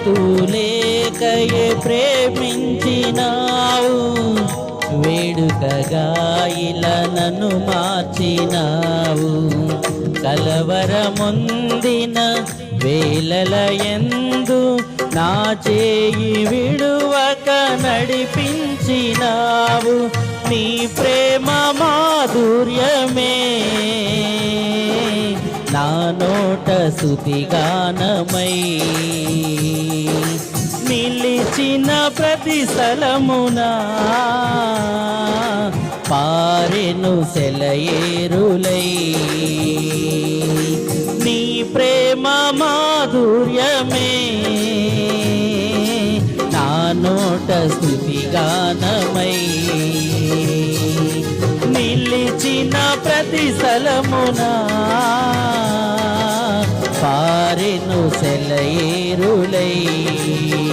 గుర్తు లేకయే ప్రేమించినావు, వేడుకగా ఇలా నన్ను మార్చినావు. కలవరముందిన వేళల యందు నా చేయి విడువక నడిపించినావు. నీ ప్రేమ మాధుర్యమే నా నోట స్తుతిగానమై, నిలిచిన ప్రతి స్థలమునా పారెను సెలయేరులై. నీ ప్రేమ మాధుర్యమే నా నోట స్తుతిగానమై, నిలిచిన ప్రతి స్థలమునా పారెను సెలయేరులై.